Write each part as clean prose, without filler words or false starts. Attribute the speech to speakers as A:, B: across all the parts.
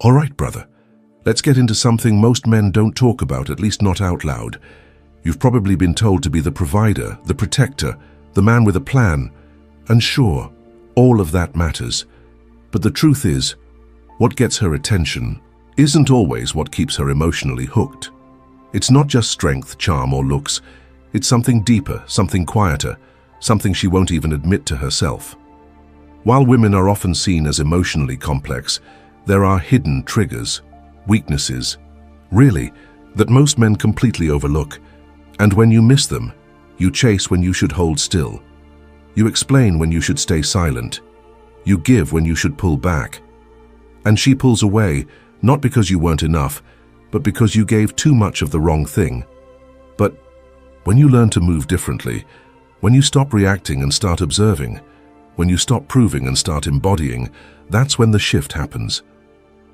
A: All right, brother. Let's get into something most men don't talk about, at least not out loud. You've probably been told to be the provider, the protector, the man with a plan. And sure, all of that matters. But the truth is, what gets her attention isn't always what keeps her emotionally hooked. It's not just strength, charm, or looks. It's something deeper, something quieter, something she won't even admit to herself. While women are often seen as emotionally complex, there are hidden triggers, weaknesses, really, that most men completely overlook. And when you miss them, you chase when you should hold still. You explain when you should stay silent. You give when you should pull back. And she pulls away, not because you weren't enough, but because you gave too much of the wrong thing. But when you learn to move differently, when you stop reacting and start observing, when you stop proving and start embodying, that's when the shift happens.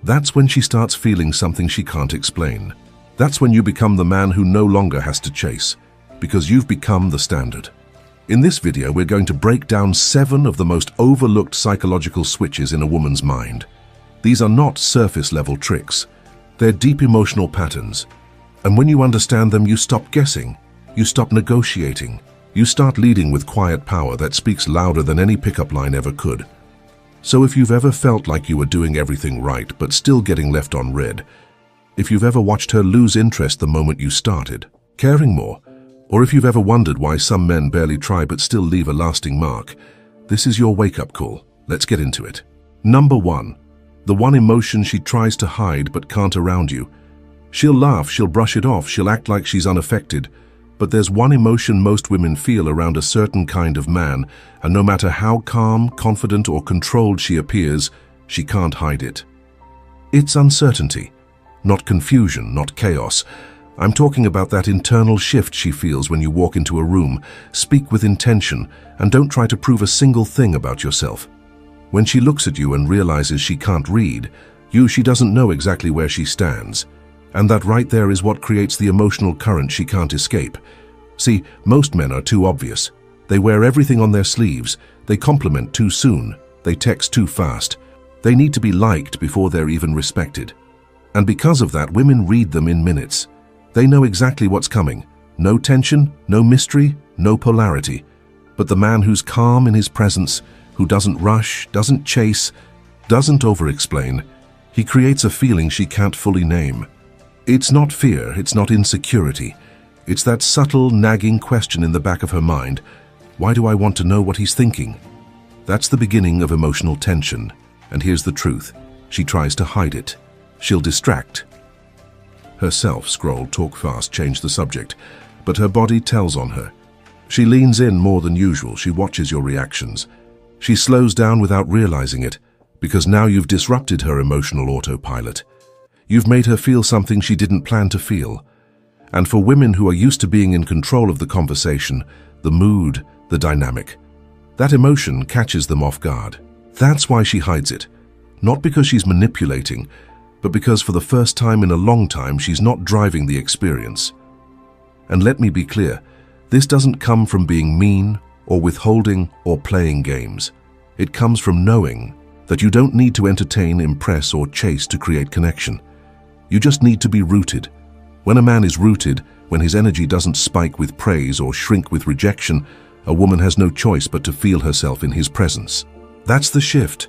A: That's when she starts feeling something she can't explain. That's when you become the man who no longer has to chase, because you've become the standard. In this video, we're going to break down 7 of the most overlooked psychological switches in a woman's mind. These are not surface-level tricks. They're deep emotional patterns. And when you understand them, you stop guessing. You stop negotiating. You start leading with quiet power that speaks louder than any pickup line ever could. So if you've ever felt like you were doing everything right but still getting left on red, if you've ever watched her lose interest the moment you started, caring more, or if you've ever wondered why some men barely try but still leave a lasting mark, this is your wake-up call. Let's get into it. Number 1. The one emotion she tries to hide but can't around you. She'll laugh, she'll brush it off, she'll act like she's unaffected. But there's one emotion most women feel around a certain kind of man, and no matter how calm, confident, or controlled she appears, she can't hide it. It's uncertainty. Not confusion, not chaos. I'm talking about that internal shift she feels when you walk into a room, speak with intention, and don't try to prove a single thing about yourself. When she looks at you and realizes she can't read you, she doesn't know exactly where she stands. And that right there is what creates the emotional current she can't escape. See, most men are too obvious. They wear everything on their sleeves. They compliment too soon. They text too fast. They need to be liked before they're even respected. And because of that, women read them in minutes. They know exactly what's coming. No tension, no mystery, no polarity. But the man who's calm in his presence, who doesn't rush, doesn't chase, doesn't over-explain, he creates a feeling she can't fully name. It's not fear, it's not insecurity. It's that subtle, nagging question in the back of her mind. Why do I want to know what he's thinking? That's the beginning of emotional tension. And here's the truth. She tries to hide it. She'll distract herself, scroll, talk fast, change the subject. But her body tells on her. She leans in more than usual. She watches your reactions. She slows down without realizing it, because now you've disrupted her emotional autopilot. You've made her feel something she didn't plan to feel. And for women who are used to being in control of the conversation, the mood, the dynamic, that emotion catches them off guard. That's why she hides it. Not because she's manipulating, but because for the first time in a long time, she's not driving the experience. And let me be clear, this doesn't come from being mean or withholding or playing games. It comes from knowing that you don't need to entertain, impress, or chase to create connection. You just need to be rooted. When a man is rooted, when his energy doesn't spike with praise or shrink with rejection, a woman has no choice but to feel herself in his presence. That's the shift.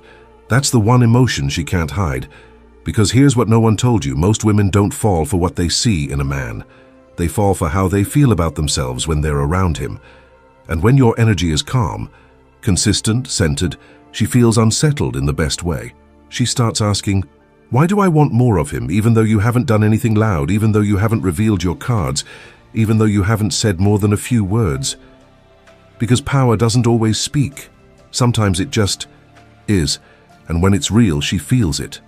A: That's the one emotion she can't hide. Because here's what no one told you. Most women don't fall for what they see in a man. They fall for how they feel about themselves when they're around him. And when your energy is calm, consistent, centered, she feels unsettled in the best way. She starts asking, why do I want more of him, even though you haven't done anything loud, even though you haven't revealed your cards, even though you haven't said more than a few words? Because power doesn't always speak. Sometimes it just is, and when it's real, she feels it.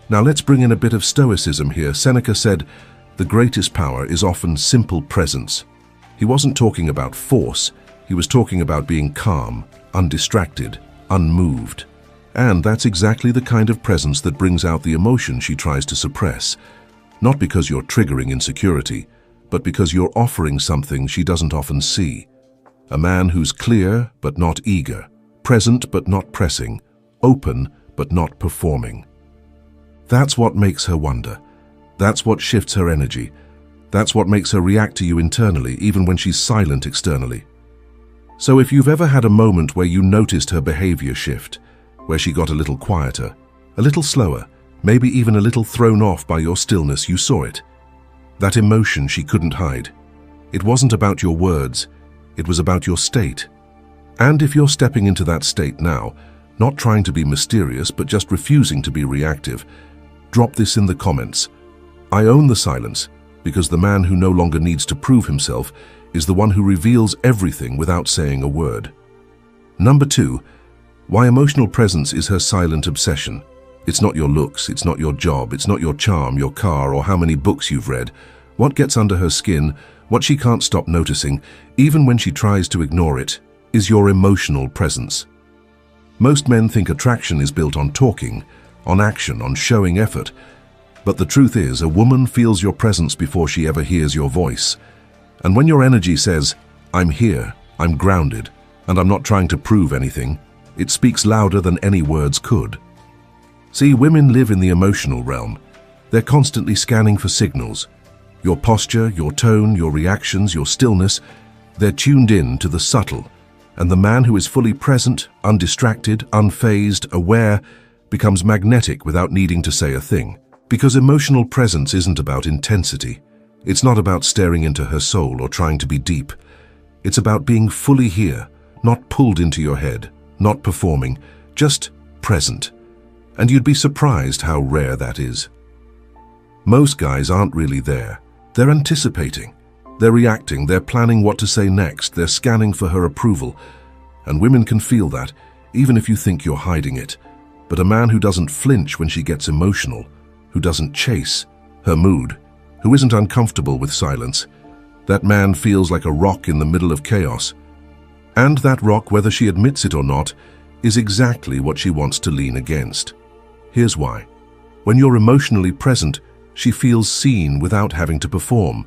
A: Now let's bring in a bit of Stoicism here. Seneca said, the greatest power is often simple presence. He wasn't talking about force, he was talking about being calm, undistracted, unmoved. And that's exactly the kind of presence that brings out the emotion she tries to suppress. Not because you're triggering insecurity, but because you're offering something she doesn't often see. A man who's clear but not eager, present but not pressing, open but not performing. That's what makes her wonder. That's what shifts her energy. That's what makes her react to you internally, even when she's silent externally. So if you've ever had a moment where you noticed her behavior shift, where she got a little quieter, a little slower, maybe even a little thrown off by your stillness, you saw it. That emotion she couldn't hide. It wasn't about your words, it was about your state. And if you're stepping into that state now, not trying to be mysterious, but just refusing to be reactive, drop this in the comments. I own the silence, because the man who no longer needs to prove himself is the one who reveals everything without saying a word. Number 2, why emotional presence is her silent obsession. It's not your looks, it's not your job, it's not your charm, your car, or how many books you've read. What gets under her skin, what she can't stop noticing, even when she tries to ignore it, is your emotional presence. Most men think attraction is built on talking, on action, on showing effort. But the truth is, a woman feels your presence before she ever hears your voice. And when your energy says, "I'm here, I'm grounded, and I'm not trying to prove anything," it speaks louder than any words could. See, women live in the emotional realm. They're constantly scanning for signals. Your posture, your tone, your reactions, your stillness, they're tuned in to the subtle. And the man who is fully present, undistracted, unfazed, aware, becomes magnetic without needing to say a thing. Because emotional presence isn't about intensity. It's not about staring into her soul or trying to be deep. It's about being fully here, not pulled into your head, not performing, just present. And you'd be surprised how rare that is. Most guys aren't really there. They're anticipating. They're reacting, they're planning what to say next, they're scanning for her approval. And women can feel that, even if you think you're hiding it. But a man who doesn't flinch when she gets emotional, who doesn't chase her mood, who isn't uncomfortable with silence, that man feels like a rock in the middle of chaos. And that rock, whether she admits it or not, is exactly what she wants to lean against. Here's why. When you're emotionally present, she feels seen without having to perform.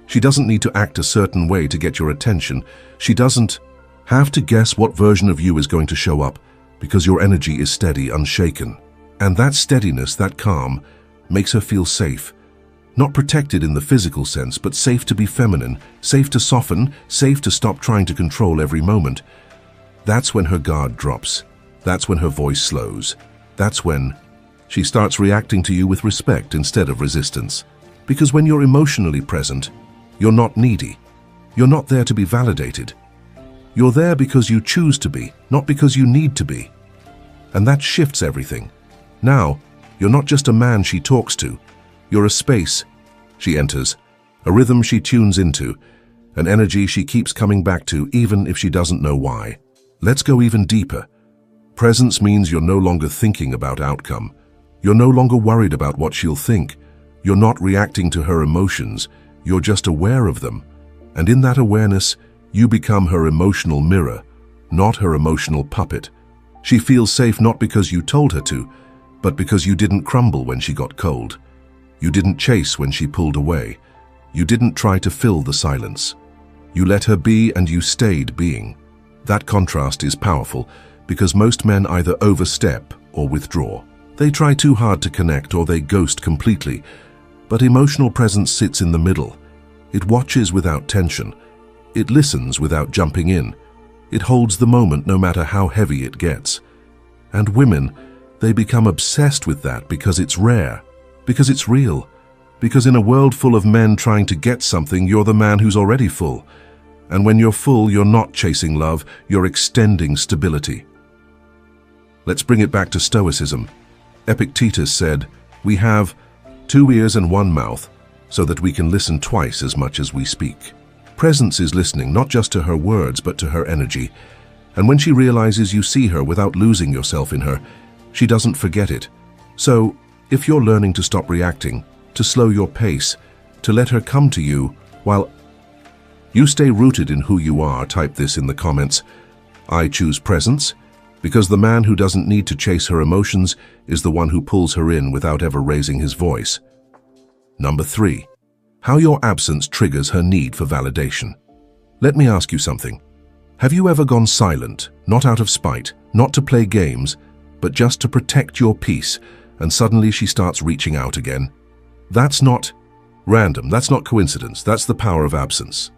A: She doesn't need to act a certain way to get your attention. She doesn't have to guess what version of you is going to show up, because your energy is steady, unshaken. And that steadiness, that calm, makes her feel safe. Not protected in the physical sense, but safe to be feminine, safe to soften, safe to stop trying to control every moment. That's when her guard drops. That's when her voice slows. That's when she starts reacting to you with respect instead of resistance. Because when you're emotionally present, you're not needy. You're not there to be validated. You're there because you choose to be, not because you need to be. And that shifts everything. Now, you're not just a man she talks to. You're a space she enters, a rhythm she tunes into, an energy she keeps coming back to even if she doesn't know why. Let's go even deeper. Presence means you're no longer thinking about outcome. You're no longer worried about what she'll think. You're not reacting to her emotions. You're just aware of them. And in that awareness, you become her emotional mirror, not her emotional puppet. She feels safe not because you told her to, but because you didn't crumble when she got cold. You didn't chase when she pulled away. You didn't try to fill the silence. You let her be and you stayed being. That contrast is powerful because most men either overstep or withdraw. They try too hard to connect or they ghost completely. But emotional presence sits in the middle. It watches without tension. It listens without jumping in. It holds the moment no matter how heavy it gets. And women, they become obsessed with that because it's rare, because it's real, because in a world full of men trying to get something, you're the man who's already full. And when you're full, you're not chasing love, you're extending stability. Let's bring it back to Stoicism. Epictetus said, "We have 2 ears and 1 mouth, so that we can listen twice as much as we speak." Presence is listening not just to her words, but to her energy. And when she realizes you see her without losing yourself in her, she doesn't forget it. So, if you're learning to stop reacting, to slow your pace, to let her come to you while you stay rooted in who you are, type this in the comments. I choose presence, because the man who doesn't need to chase her emotions is the one who pulls her in without ever raising his voice. Number 3. How your absence triggers her need for validation. Let me ask you something. Have you ever gone silent, not out of spite, not to play games, but just to protect your peace, and suddenly she starts reaching out again. That's not random, that's not coincidence, that's the power of absence.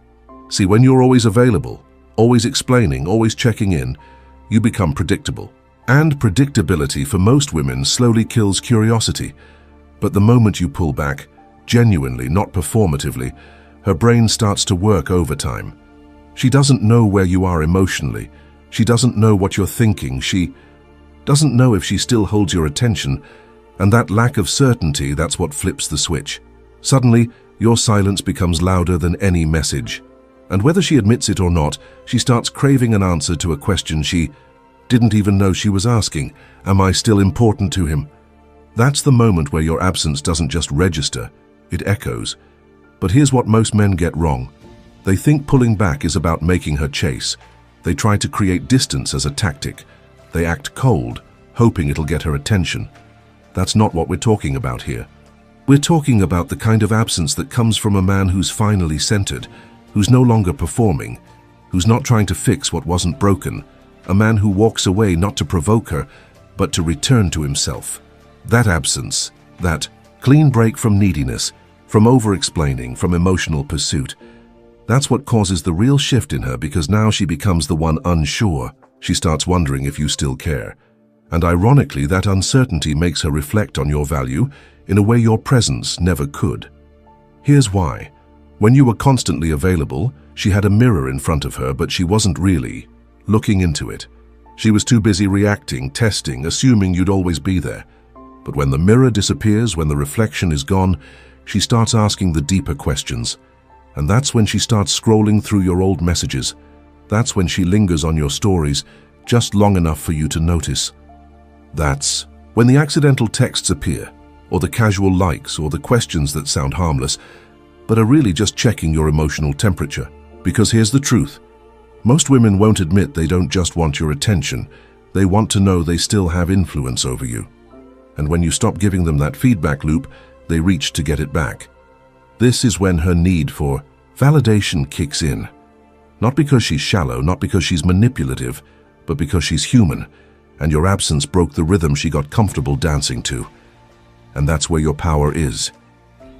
A: See, when you're always available, always explaining, always checking in, you become predictable. And predictability for most women slowly kills curiosity. But the moment you pull back, genuinely, not performatively, her brain starts to work overtime. She doesn't know where you are emotionally. She doesn't know what you're thinking. She doesn't know if she still holds your attention. And that lack of certainty, that's what flips the switch. Suddenly, your silence becomes louder than any message. And whether she admits it or not, she starts craving an answer to a question she didn't even know she was asking. Am I still important to him? That's the moment where your absence doesn't just register, it echoes. But here's what most men get wrong. They think pulling back is about making her chase. They try to create distance as a tactic. They act cold, hoping it'll get her attention. That's not what we're talking about here. We're talking about the kind of absence that comes from a man who's finally centered, who's no longer performing, who's not trying to fix what wasn't broken, a man who walks away not to provoke her, but to return to himself. That absence, that clean break from neediness, from over-explaining, from emotional pursuit, that's what causes the real shift in her, because now she becomes the one unsure. She starts wondering if you still care. And ironically, that uncertainty makes her reflect on your value in a way your presence never could. Here's why. When you were constantly available, she had a mirror in front of her, but she wasn't really looking into it. She was too busy reacting, testing, assuming you'd always be there. But when the mirror disappears, when the reflection is gone, she starts asking the deeper questions. And that's when she starts scrolling through your old messages. That's when she lingers on your stories, just long enough for you to notice. That's when the accidental texts appear, or the casual likes, or the questions that sound harmless, but are really just checking your emotional temperature. Because here's the truth. Most women won't admit they don't just want your attention. They want to know they still have influence over you. And when you stop giving them that feedback loop, they reach to get it back. This is when her need for validation kicks in. Not because she's shallow, not because she's manipulative, but because she's human, and your absence broke the rhythm she got comfortable dancing to. And that's where your power is.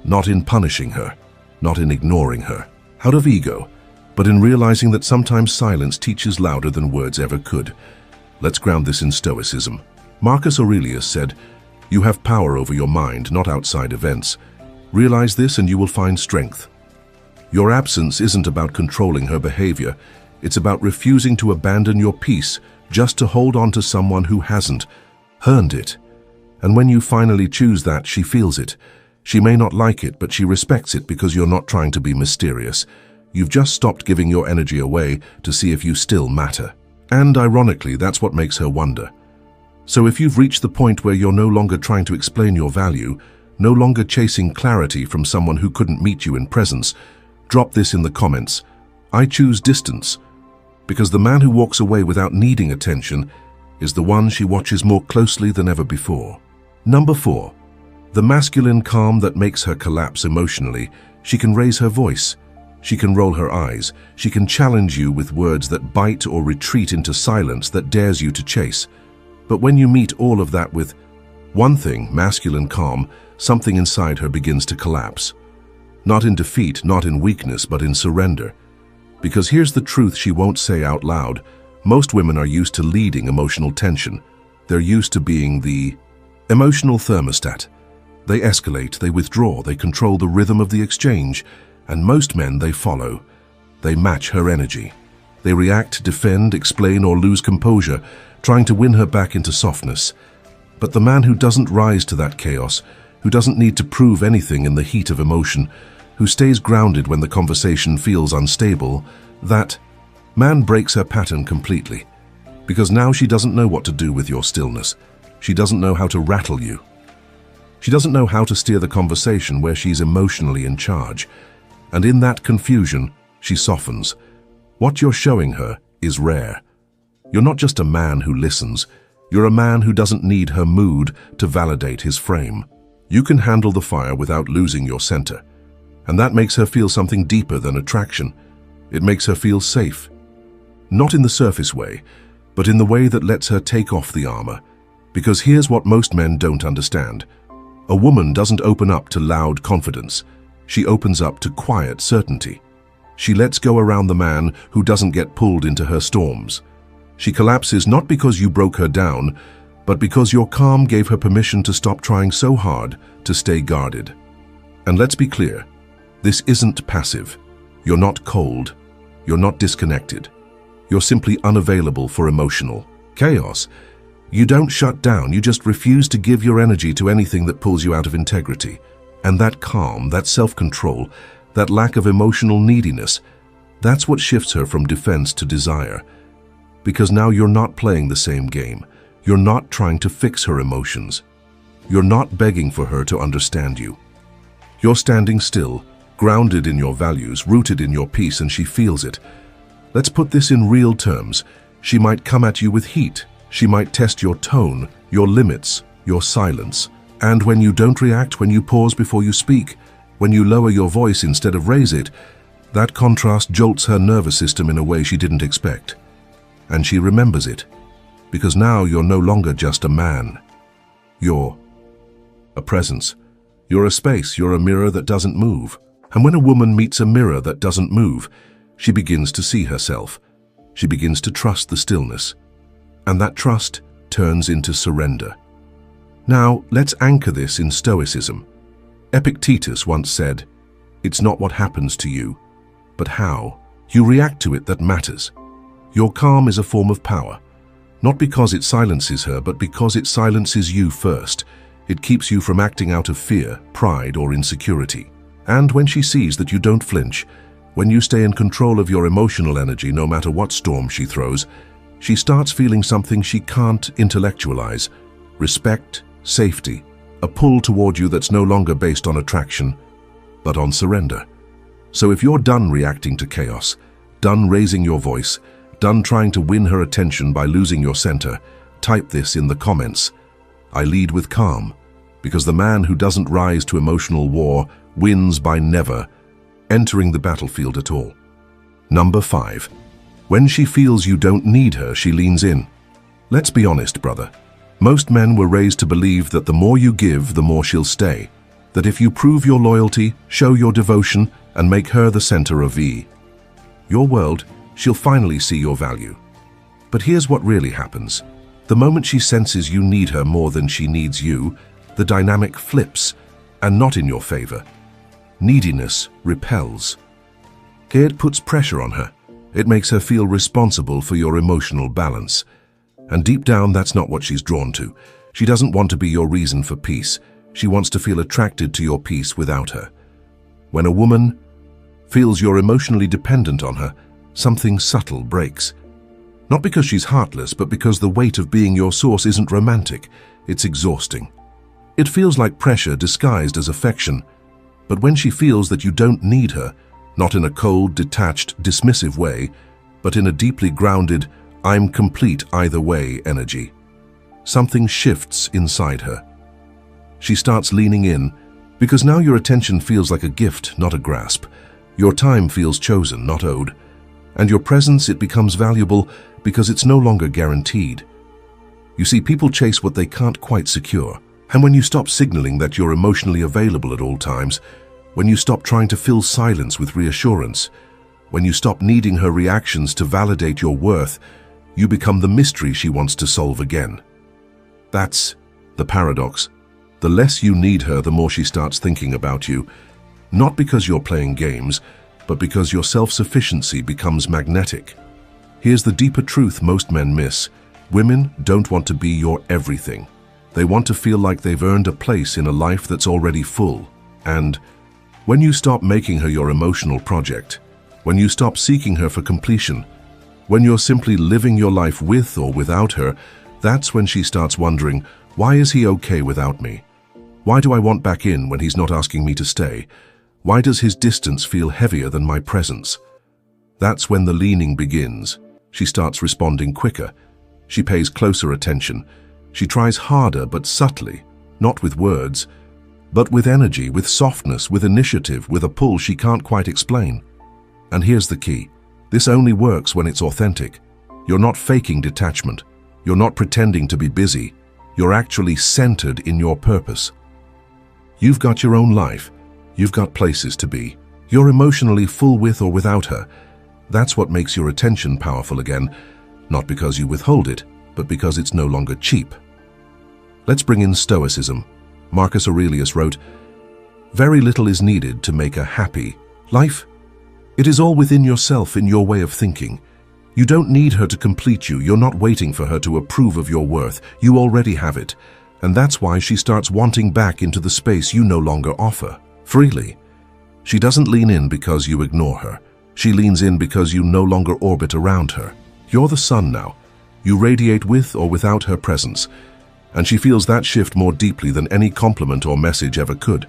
A: Not in punishing her, not in ignoring her, out of ego, but in realizing that sometimes silence teaches louder than words ever could. Let's ground this in Stoicism. Marcus Aurelius said, "You have power over your mind, not outside events. Realize this and you will find strength." Your absence isn't about controlling her behavior. It's about refusing to abandon your peace just to hold on to someone who hasn't earned it. And when you finally choose that, she feels it. She may not like it, but she respects it because you're not trying to be mysterious. You've just stopped giving your energy away to see if you still matter. And ironically, that's what makes her wonder. So if you've reached the point where you're no longer trying to explain your value, no longer chasing clarity from someone who couldn't meet you in presence, drop this in the comments. I choose distance, because the man who walks away without needing attention is the one she watches more closely than ever before. Number 4. The masculine calm that makes her collapse emotionally. She can raise her voice. She can roll her eyes. She can challenge you with words that bite or retreat into silence that dares you to chase. But when you meet all of that with one thing, masculine calm, something inside her begins to collapse. Not in defeat, not in weakness, but in surrender. Because here's the truth she won't say out loud. Most women are used to leading emotional tension. They're used to being the emotional thermostat. They escalate, they withdraw, they control the rhythm of the exchange. And most men, they follow. They match her energy. They react, defend, explain, or lose composure, trying to win her back into softness. But the man who doesn't rise to that chaos, who doesn't need to prove anything in the heat of emotion, who stays grounded when the conversation feels unstable, that man breaks her pattern completely. Because now she doesn't know what to do with your stillness. She doesn't know how to rattle you. She doesn't know how to steer the conversation where she's emotionally in charge. And in that confusion, she softens. What you're showing her is rare. You're not just a man who listens. You're a man who doesn't need her mood to validate his frame. You can handle the fire without losing your center. And that makes her feel something deeper than attraction. It makes her feel safe. Not in the surface way, but in the way that lets her take off the armor. Because here's what most men don't understand. A woman doesn't open up to loud confidence. She opens up to quiet certainty. She lets go around the man who doesn't get pulled into her storms. She collapses not because you broke her down, but because your calm gave her permission to stop trying so hard to stay guarded. And let's be clear, this isn't passive. You're not cold. You're not disconnected. You're simply unavailable for emotional chaos. You don't shut down, you just refuse to give your energy to anything that pulls you out of integrity. And that calm, that self-control, that lack of emotional neediness, that's what shifts her from defense to desire. Because now you're not playing the same game. You're not trying to fix her emotions. You're not begging for her to understand you. You're standing still, grounded in your values, rooted in your peace, and she feels it. Let's put this in real terms. She might come at you with heat. She might test your tone, your limits, your silence. And when you don't react, when you pause before you speak, when you lower your voice instead of raise it, that contrast jolts her nervous system in a way she didn't expect. And she remembers it, because now you're no longer just a man. You're a presence. You're a space, you're a mirror that doesn't move. And when a woman meets a mirror that doesn't move, she begins to see herself. She begins to trust the stillness. And that trust turns into surrender. Now, let's anchor this in Stoicism. Epictetus once said, "It's not what happens to you, but how you react to it that matters." Your calm is a form of power, not because it silences her, but because it silences you first. It keeps you from acting out of fear, pride, or insecurity. And when she sees that you don't flinch, when you stay in control of your emotional energy no matter what storm she throws, she starts feeling something she can't intellectualize: respect, safety, a pull toward you that's no longer based on attraction, but on surrender. So if you're done reacting to chaos, done raising your voice, done trying to win her attention by losing your center, type this in the comments. I lead with calm, because the man who doesn't rise to emotional war wins by never entering the battlefield at all. Number 5. When she feels you don't need her, she leans in. Let's be honest, brother. Most men were raised to believe that the more you give, the more she'll stay. That if you prove your loyalty, show your devotion, and make her the center of your world, she'll finally see your value. But here's what really happens. The moment she senses you need her more than she needs you, the dynamic flips, and not in your favor. Neediness repels. It puts pressure on her. It makes her feel responsible for your emotional balance. And deep down, that's not what she's drawn to. She doesn't want to be your reason for peace. She wants to feel attracted to your peace without her. When a woman feels you're emotionally dependent on her, something subtle breaks. Not because she's heartless, but because the weight of being your source isn't romantic. It's exhausting. It feels like pressure disguised as affection. But when she feels that you don't need her, not in a cold, detached, dismissive way, but in a deeply grounded, I'm complete either way energy, something shifts inside her. She starts leaning in, because now your attention feels like a gift, not a grasp. Your time feels chosen, not owed. And your presence, it becomes valuable because it's no longer guaranteed. You see, people chase what they can't quite secure. And when you stop signaling that you're emotionally available at all times, when you stop trying to fill silence with reassurance, when you stop needing her reactions to validate your worth, you become the mystery she wants to solve again. That's the paradox. The less you need her, the more she starts thinking about you, not because you're playing games, but because your self-sufficiency becomes magnetic. Here's the deeper truth most men miss. Women don't want to be your everything. They want to feel like they've earned a place in a life that's already full. And when you stop making her your emotional project, when you stop seeking her for completion, when you're simply living your life with or without her, that's when she starts wondering, why is he okay without me? Why do I want back in when he's not asking me to stay? Why does his distance feel heavier than my presence? That's when the leaning begins. She starts responding quicker. She pays closer attention. She tries harder but subtly, not with words, but with energy, with softness, with initiative, with a pull she can't quite explain. And here's the key. This only works when it's authentic. You're not faking detachment. You're not pretending to be busy. You're actually centered in your purpose. You've got your own life. You've got places to be. You're emotionally full with or without her. That's what makes your attention powerful again, not because you withhold it, but because it's no longer cheap. Let's bring in Stoicism. Marcus Aurelius wrote, "Very little is needed to make a happy life. It is all within yourself, in your way of thinking. You don't need her to complete you. You're not waiting for her to approve of your worth. You already have it. And that's why she starts wanting back into the space you no longer offer, freely. She doesn't lean in because you ignore her. She leans in because you no longer orbit around her. You're the sun now. You radiate with or without her presence. And she feels that shift more deeply than any compliment or message ever could.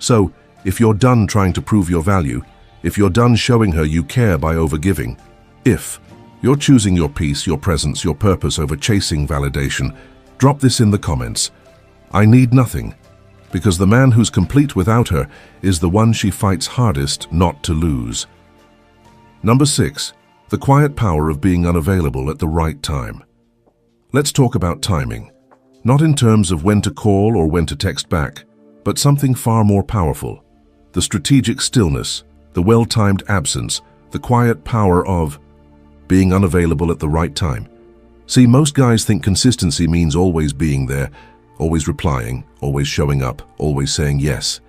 A: So, if you're done trying to prove your value, if you're done showing her you care by overgiving, if you're choosing your peace, your presence, your purpose over chasing validation, drop this in the comments. I need nothing, because the man who's complete without her is the one she fights hardest not to lose. Number 6, the quiet power of being unavailable at the right time. Let's talk about timing, not in terms of when to call or when to text back, but something far more powerful. The strategic stillness, the well-timed absence, the quiet power of being unavailable at the right time. See, most guys think consistency means always being there, always replying, always showing up, always saying yes.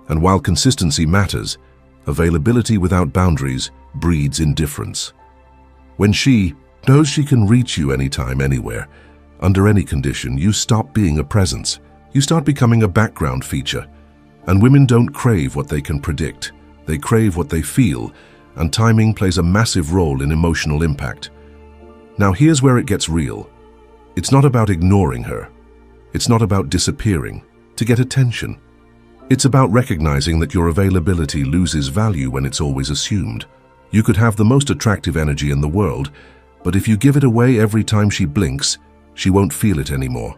A: And while consistency matters, availability without boundaries breeds indifference. When she knows she can reach you anytime, anywhere, under any condition, you stop being a presence. You start becoming a background feature. And women don't crave what they can predict. They crave what they feel, and timing plays a massive role in emotional impact. Now here's where it gets real. It's not about ignoring her. It's not about disappearing to get attention. It's about recognizing that your availability loses value when it's always assumed. You could have the most attractive energy in the world, but if you give it away every time she blinks, she won't feel it anymore.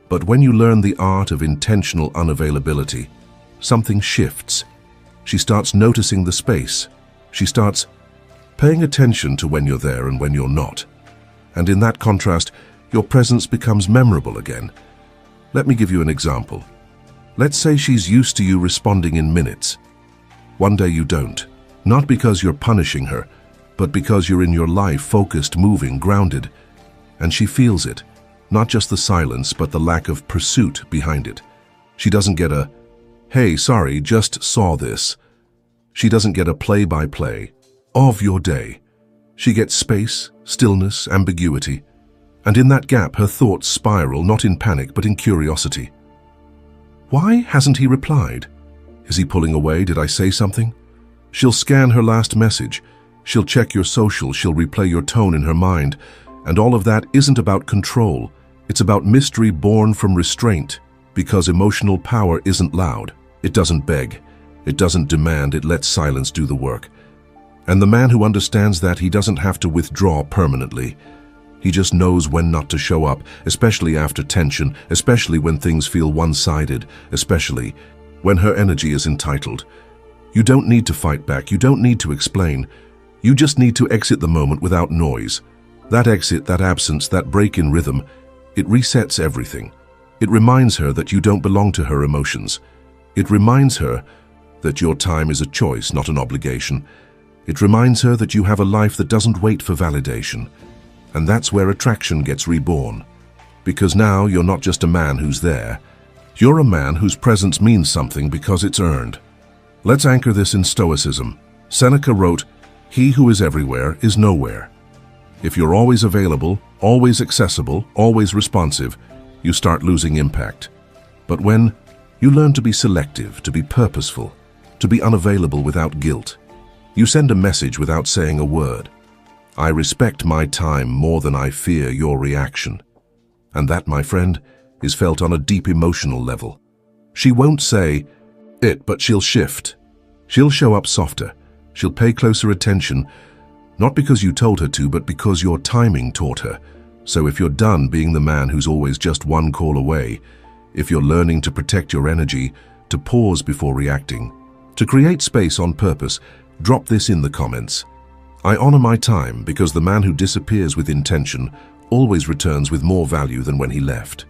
A: But when you learn the art of intentional unavailability, something shifts. She starts noticing the space. She starts paying attention to when you're there and when you're not. And in that contrast, your presence becomes memorable again. Let me give you an example. Let's say she's used to you responding in minutes. One day you don't, not because you're punishing her, but because you're in your life focused, moving, grounded. And she feels it, not just the silence, but the lack of pursuit behind it. She doesn't get a, "Hey, sorry, just saw this." She doesn't get a play-by-play of your day. She gets space, stillness, ambiguity. And in that gap, her thoughts spiral, not in panic, but in curiosity. Why hasn't he replied? Is he pulling away? Did I say something? She'll scan her last message. She'll check your social. She'll replay your tone in her mind. And all of that isn't about control. It's about mystery born from restraint, because emotional power isn't loud. It doesn't beg. It doesn't demand. It lets silence do the work. And the man who understands that, he doesn't have to withdraw permanently. He just knows when not to show up, especially after tension, especially when things feel one-sided, especially when her energy is entitled. You don't need to fight back. You don't need to explain. You just need to exit the moment without noise. That exit, that absence, that break in rhythm, it resets everything. It reminds her that you don't belong to her emotions. It reminds her that your time is a choice, not an obligation. It reminds her that you have a life that doesn't wait for validation. And that's where attraction gets reborn. Because now you're not just a man who's there. You're a man whose presence means something because it's earned. Let's anchor this in Stoicism. Seneca wrote, "He who is everywhere is nowhere." If you're always available, always accessible, always responsive, you start losing impact. But when you learn to be selective, to be purposeful, to be unavailable without guilt, you send a message without saying a word. I respect my time more than I fear your reaction. And that, my friend, is felt on a deep emotional level. She won't say it, but she'll shift. She'll show up softer. She'll pay closer attention, not because you told her to, but because your timing taught her. So if you're done being the man who's always just one call away, if you're learning to protect your energy, to pause before reacting, to create space on purpose, drop this in the comments. I honor my time because the man who disappears with intention always returns with more value than when he left.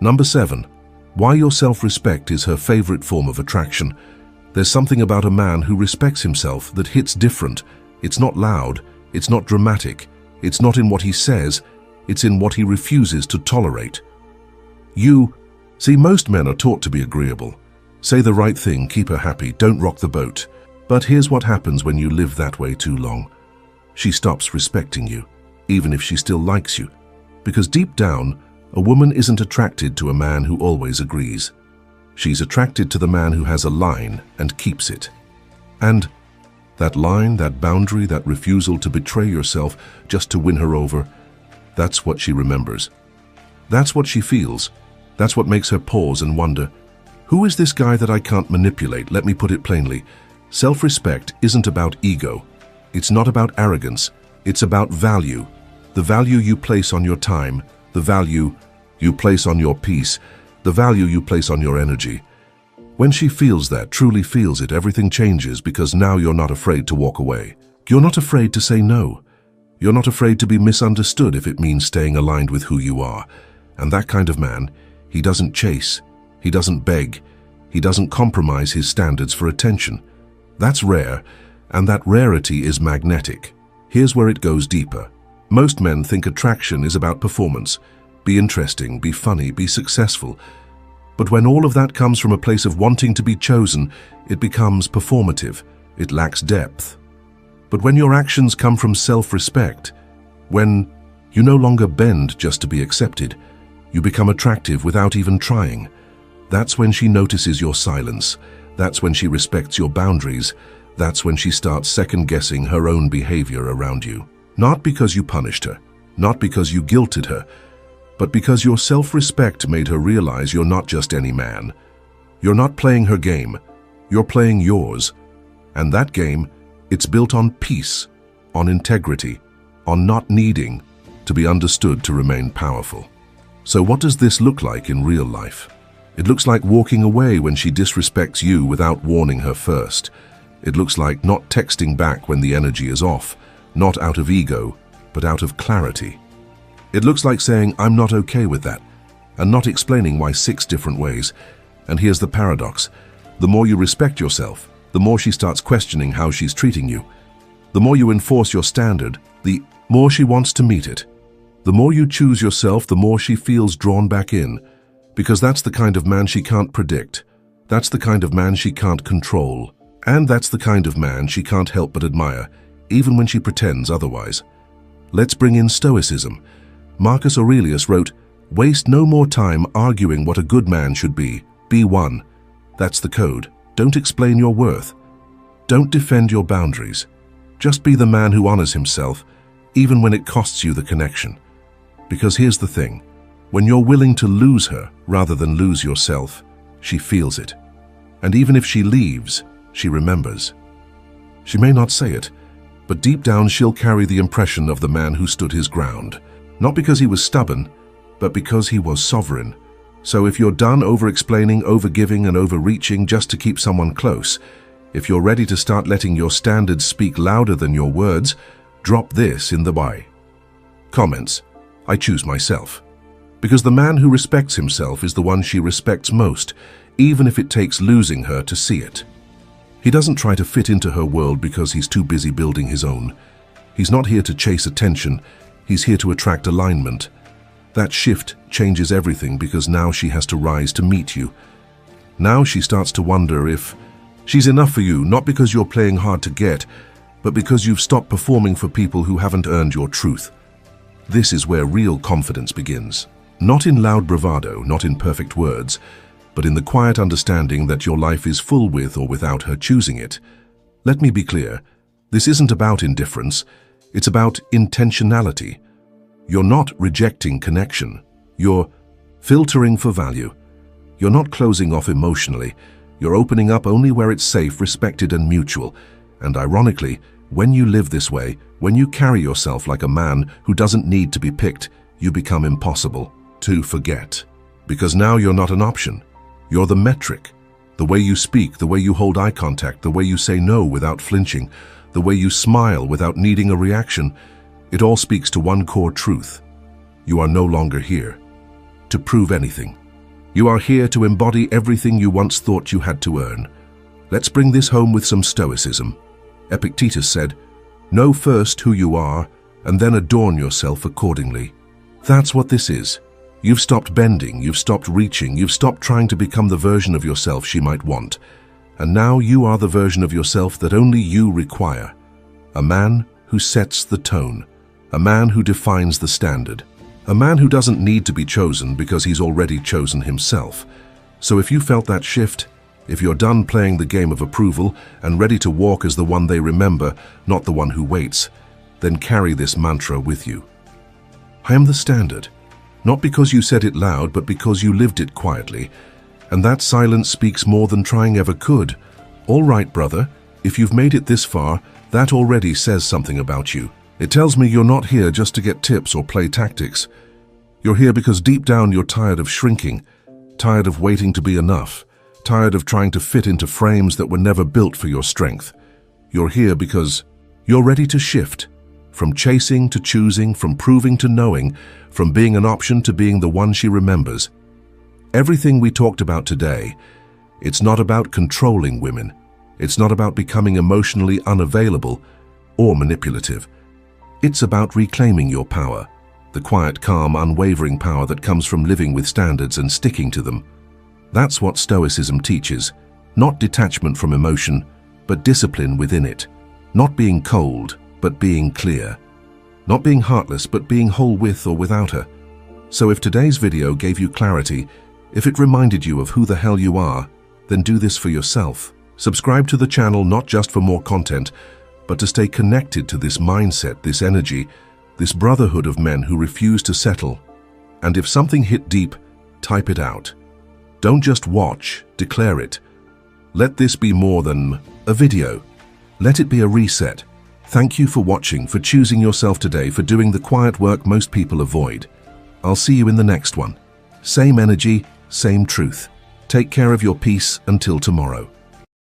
A: Number 7. Why your self-respect is her favorite form of attraction. There's something about a man who respects himself that hits different. It's not loud, it's not dramatic, it's not in what he says, it's in what he refuses to tolerate. See, most men are taught to be agreeable. Say the right thing, keep her happy, don't rock the boat. But here's what happens when you live that way too long. She stops respecting you, even if she still likes you. Because deep down, a woman isn't attracted to a man who always agrees. She's attracted to the man who has a line and keeps it. And that line, that boundary, that refusal to betray yourself just to win her over, that's what she remembers. That's what she feels. That's what makes her pause and wonder, who is this guy that I can't manipulate? Let me put it plainly. Self-respect isn't about ego. It's not about arrogance. It's about value. The value you place on your time, the value you place on your peace, the value you place on your energy. When she feels that, truly feels it, everything changes because now you're not afraid to walk away. You're not afraid to say no. You're not afraid to be misunderstood if it means staying aligned with who you are. And that kind of man, he doesn't chase, he doesn't beg, he doesn't compromise his standards for attention. That's rare, and that rarity is magnetic. Here's where it goes deeper. Most men think attraction is about performance. Be interesting, be funny, be successful. But when all of that comes from a place of wanting to be chosen, it becomes performative. It lacks depth. But when your actions come from self-respect, when you no longer bend just to be accepted, you become attractive without even trying. That's when she notices your silence. That's when she respects your boundaries. That's when she starts second-guessing her own behavior around you. Not because you punished her, not because you guilted her, but because your self-respect made her realize you're not just any man. You're not playing her game, you're playing yours. And that game, it's built on peace, on integrity, on not needing to be understood to remain powerful. So what does this look like in real life? It looks like walking away when she disrespects you without warning her first. It looks like not texting back when the energy is off, not out of ego, but out of clarity. It looks like saying, I'm not okay with that, and not explaining why 6 different ways. And here's the paradox. The more you respect yourself, the more she starts questioning how she's treating you. The more you enforce your standard, the more she wants to meet it. The more you choose yourself, the more she feels drawn back in. Because that's the kind of man she can't predict. That's the kind of man she can't control. And that's the kind of man she can't help but admire, even when she pretends otherwise. Let's bring in Stoicism. Marcus Aurelius wrote, "Waste no more time arguing what a good man should be. Be one." That's the code. Don't explain your worth. Don't defend your boundaries. Just be the man who honors himself, even when it costs you the connection. Because here's the thing. When you're willing to lose her rather than lose yourself, she feels it. And even if she leaves, she remembers. She may not say it, but deep down she'll carry the impression of the man who stood his ground. Not because he was stubborn, but because he was sovereign. So if you're done over-explaining, over-giving, and overreaching just to keep someone close, if you're ready to start letting your standards speak louder than your words, drop this in the by. Comments. I choose myself. Because the man who respects himself is the one she respects most, even if it takes losing her to see it. He doesn't try to fit into her world because he's too busy building his own. He's not here to chase attention, he's here to attract alignment. That shift changes everything because now she has to rise to meet you. Now she starts to wonder if she's enough for you, not because you're playing hard to get, but because you've stopped performing for people who haven't earned your truth. This is where real confidence begins. Not in loud bravado, not in perfect words, but in the quiet understanding that your life is full with or without her choosing it. Let me be clear, this isn't about indifference, it's about intentionality. You're not rejecting connection, you're filtering for value. You're not closing off emotionally, you're opening up only where it's safe, respected, and mutual. And ironically, when you live this way, when you carry yourself like a man who doesn't need to be picked, you become impossible to forget. Because now you're not an option. You're the metric. The way you speak, the way you hold eye contact, the way you say no without flinching, the way you smile without needing a reaction, it all speaks to one core truth. You are no longer here to prove anything. You are here to embody everything you once thought you had to earn. Let's bring this home with some Stoicism. Epictetus said, "Know first who you are, and then adorn yourself accordingly." That's what this is. You've stopped bending, you've stopped reaching, you've stopped trying to become the version of yourself she might want. And now you are the version of yourself that only you require. A man who sets the tone. A man who defines the standard. A man who doesn't need to be chosen because he's already chosen himself. So if you felt that shift, if you're done playing the game of approval and ready to walk as the one they remember, not the one who waits, then carry this mantra with you. I am the standard. Not because you said it loud, but because you lived it quietly. And that silence speaks more than trying ever could. All right, brother, if you've made it this far, that already says something about you. It tells me you're not here just to get tips or play tactics. You're here because deep down you're tired of shrinking, tired of waiting to be enough, tired of trying to fit into frames that were never built for your strength. You're here because you're ready to shift. From chasing to choosing, from proving to knowing, from being an option to being the one she remembers. Everything we talked about today, it's not about controlling women. It's not about becoming emotionally unavailable or manipulative. It's about reclaiming your power, the quiet, calm, unwavering power that comes from living with standards and sticking to them. That's what Stoicism teaches, not detachment from emotion, but discipline within it. Not being cold, but being clear. Not being heartless, but being whole with or without her. So if today's video gave you clarity, if it reminded you of who the hell you are, then do this for yourself. Subscribe to the channel not just for more content, but to stay connected to this mindset, this energy, this brotherhood of men who refuse to settle. And if something hit deep, type it out. Don't just watch, declare it. Let this be more than a video. Let it be a reset. Thank you for watching, for choosing yourself today, for doing the quiet work most people avoid. I'll see you in the next one. Same energy, same truth. Take care of your peace until tomorrow.